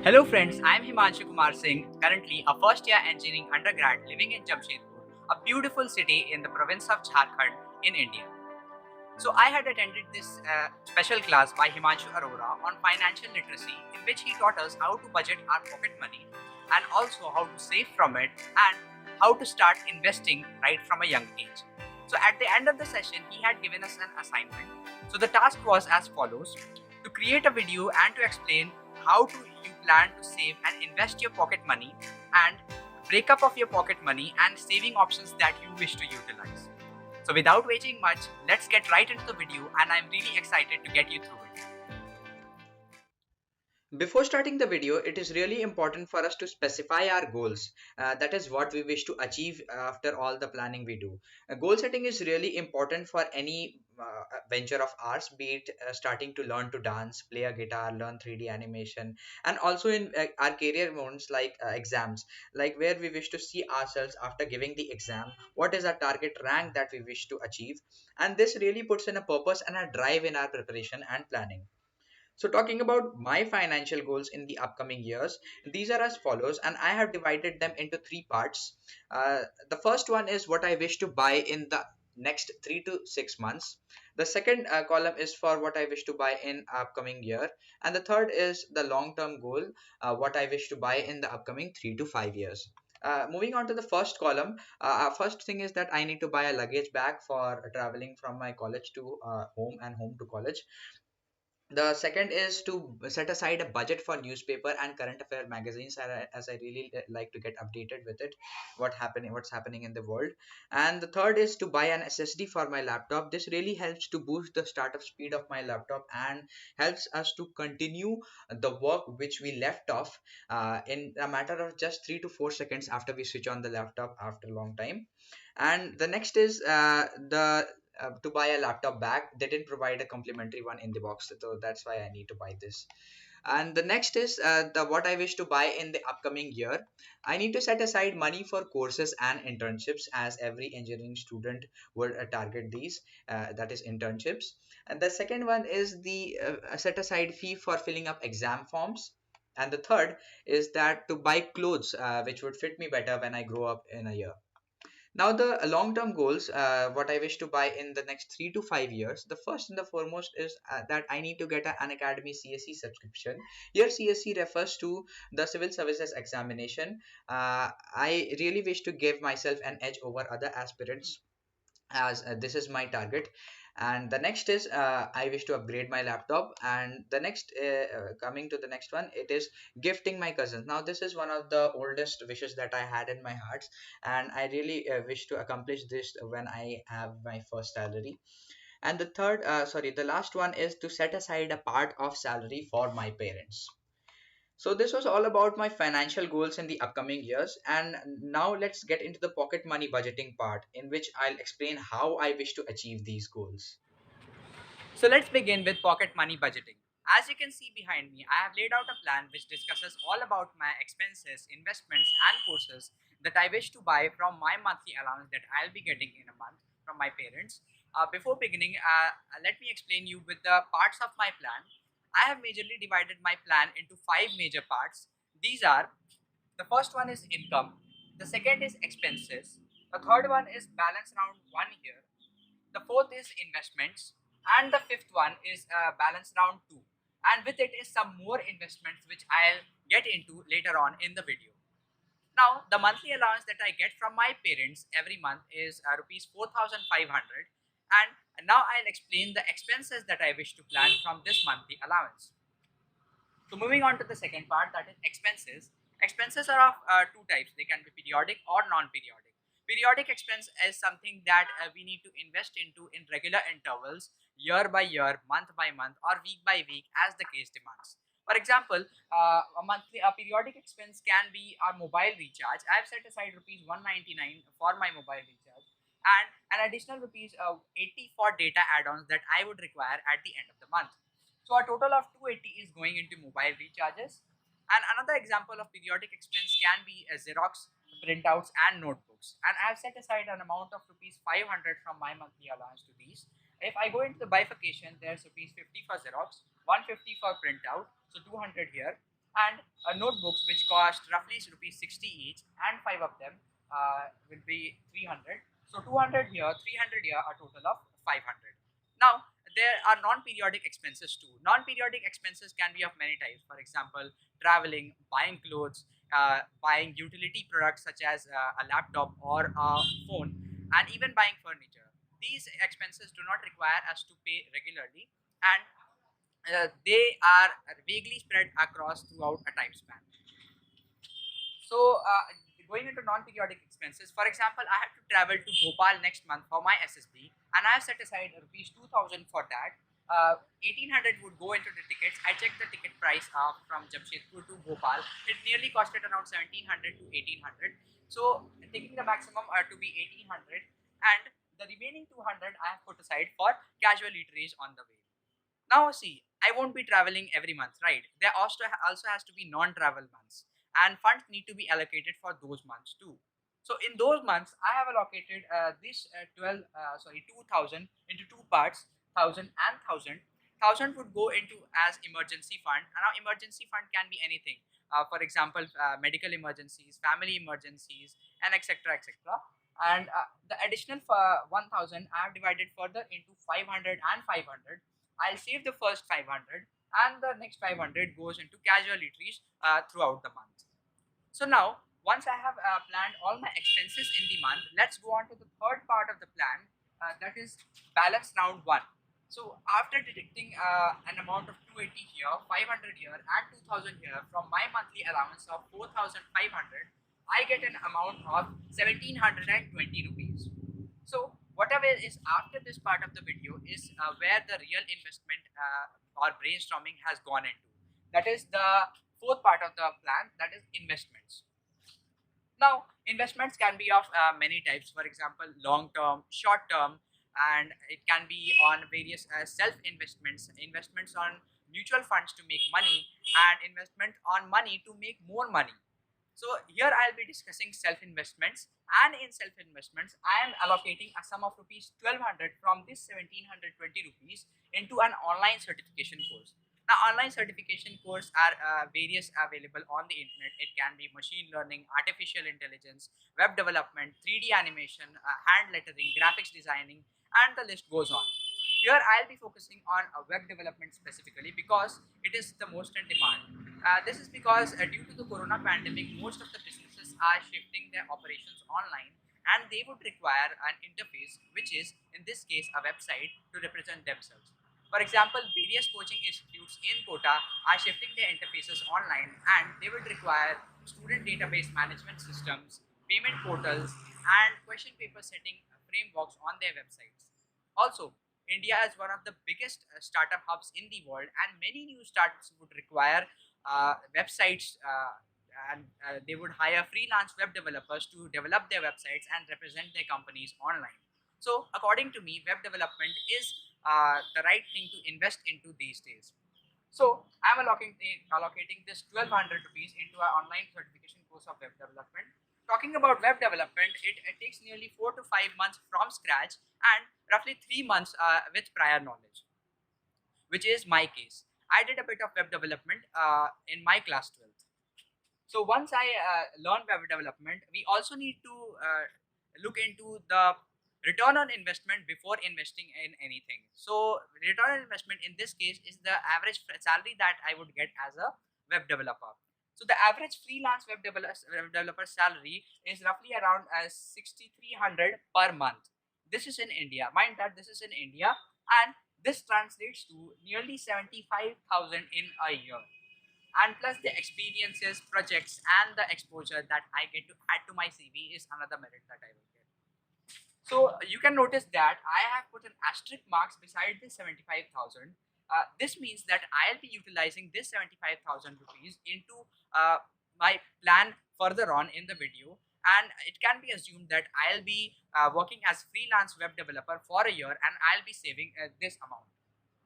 Hello friends, I am Himanshu Kumar Singh, currently a first year engineering undergrad living in Jamshedpur, a beautiful city in the province of Jharkhand in India. So I had attended this special class by Himanshu Arora on financial literacy, in which he taught us how to budget our pocket money and also how to save from it and how to start investing right from a young age. So at the end of the session, he had given us an assignment. So the task was as follows: to create a video and to explain how to you plan to save and invest your pocket money and breakup of your pocket money and saving options that you wish to utilize. So without waiting much, let's get right into the video and I'm really excited to get you through it. Before starting the video, it is really important for us to specify our goals. That is what we wish to achieve after all the planning we do. Goal setting is really important for any venture of ours, be it starting to learn to dance, play a guitar, learn 3D animation, and also in our career modes like exams, like where we wish to see ourselves after giving the exam, what is our target rank that we wish to achieve, and this really puts in a purpose and a drive in our preparation and planning. So, talking about my financial goals in the upcoming years, these are as follows, and I have divided them into three parts. The first one is what I wish to buy in the next 3 to 6 months. The second column is for what I wish to buy in upcoming year, and the third is the long-term goal, what I wish to buy in the upcoming 3 to 5 years. Moving on to the first column, first thing is that I need to buy a luggage bag for traveling from my college to home and home to college. The second is to set aside a budget for newspaper and current affair magazines, as I really like to get updated with it, what's happening in the world. And the third is to buy an SSD for my laptop. This really helps to boost the startup speed of my laptop and helps us to continue the work which we left off in a matter of just 3 to 4 seconds after we switch on the laptop after a long time. And the next is the to buy a laptop bag. They didn't provide a complimentary one in the box, so that's why I need to buy this. And the next is the what I wish to buy in the upcoming year. I need to set aside money for courses and internships, as every engineering student would target these, that is internships. And the second one is the set aside fee for filling up exam forms. And the third is that to buy clothes which would fit me better when I grow up in a year. Now, the long-term goals, what I wish to buy in the next 3 to 5 years, the first and the foremost is that I need to get an Unacademy CSE subscription. Here, CSE refers to the Civil Services Examination. I really wish to give myself an edge over other aspirants, as this is my target. And the next is I wish to upgrade my laptop. And the next coming to the next one, it is gifting my cousins. Now this is one of the oldest wishes that I had in my heart, and I really wish to accomplish this when I have my first salary. And the third sorry the last one is to set aside a part of salary for my parents. So this was all about my financial goals in the upcoming years, and now let's get into the pocket money budgeting part, in which I'll explain how I wish to achieve these goals. So let's begin with pocket money budgeting. As you can see behind me, I have laid out a plan which discusses all about my expenses, investments, and courses that I wish to buy from my monthly allowance that I'll be getting in a month from my parents. Before beginning, let me explain you with the parts of my plan. I have majorly divided my plan into five major parts. These are: the first one is income, the second is expenses, the third one is balance round 1 year, the fourth is investments, and the fifth one is balance round 2. And with it is some more investments which I'll get into later on in the video. Now, the monthly allowance that I get from my parents every month is rupees 4,500. And now I'll explain the expenses that I wish to plan from this monthly allowance. So moving on to the second part, that is expenses. Expenses are of two types. They can be periodic or non-periodic. Periodic expense is something that we need to invest into in regular intervals, year by year, month by month, or week by week, as the case demands. For example, a periodic expense can be our mobile recharge. I've set aside rupees 199 for my mobile recharge, and an additional rupees 80 for data add-ons that I would require at the end of the month. So a total of 280 is going into mobile recharges. And another example of periodic expense can be Xerox printouts and notebooks. And I have set aside an amount of rupees 500 from my monthly allowance to these. If I go into the bifurcation, there's rupees 50 for Xerox, 150 for printout, so 200 here. and notebooks which cost roughly rupees 60 each, and five of them will be 300. So 200 here, 300 here, a total of 500. Now there are non-periodic expenses too. Non-periodic expenses can be of many types. For example, traveling, buying clothes, buying utility products such as a laptop or a phone, and even buying furniture. These expenses do not require us to pay regularly, and they are vaguely spread across throughout a time span. So, going into non-periodic expenses, for example, I have to travel to Bhopal next month for my SSB, and I have set aside rupees 2,000 for that. 1,800 would go into the tickets. I checked the ticket price from Jamshedpur to Bhopal. It nearly costed around 1,700 to 1,800. So, taking the maximum to be 1,800, and the remaining 200 I have put aside for casual eateries on the way. Now, see, I won't be traveling every month, right? There also has to be non-travel months, and funds need to be allocated for those months too. So, in those months, I have allocated this 2,000 into two parts, 1,000 would go into as emergency fund. And now, emergency fund can be anything. For example, medical emergencies, family emergencies, and etc. etc. And the additional 1,000 I have divided further into 500 and 500. I'll save the first 500, and the next 500 goes into casual eateries throughout the month. So now, once I have planned all my expenses in the month, let's go on to the third part of the plan, that is balance round one. So after deducting an amount of 280 here, 500 here, and 2000 here from my monthly allowance of 4,500, I get an amount of 1,720 rupees. So whatever is after this part of the video is where the real investment or brainstorming has gone into. That is the fourth part of the plan, that is investments. Now, investments can be of many types. For example, long term, short term, and it can be on various self investments, investments on mutual funds to make money, and investment on money to make more money. So here I'll be discussing self investments, and in self investments I am allocating a sum of rupees 1200 from this 1720 rupees into an online certification course. Now, online certification course are various available on the internet. It can be machine learning, artificial intelligence, web development, 3D animation, hand lettering, graphics designing, and the list goes on. Here I'll be focusing on web development specifically because it is the most in demand. This is because due to the corona pandemic, most of the businesses are shifting their operations online, and they would require an interface, which is in this case a website, to represent themselves. For example, various coaching institutes in Kota are shifting their interfaces online, and they would require student database management systems, payment portals, and question paper setting frameworks on their websites. Also, India is one of the biggest startup hubs in the world, and many new startups would require websites, and they would hire freelance web developers to develop their websites and represent their companies online. So, according to me, web development is the right thing to invest into these days. So, I'm allocating this 1200 rupees into an online certification course of web development. Talking about web development, it takes nearly 4 to 5 months from scratch, and roughly 3 months with prior knowledge, which is my case. I did a bit of web development in my class 12th. So once I learn web development, we also need to look into the return on investment before investing in anything. So return on investment in this case is the average salary that I would get as a web developer. So the average freelance web developer salary is roughly around 6,300 per month. This is in India. Mind that this is in India, and this translates to nearly 75,000 in a year, and plus the experiences, projects, and the exposure that I get to add to my CV is another merit that I will get. So you can notice that I have put an asterisk marks beside this 75,000. This means that I'll be utilizing this 75,000 rupees into my plan further on in the video, and it can be assumed that I'll be working as freelance web developer for a year, and I'll be saving this amount.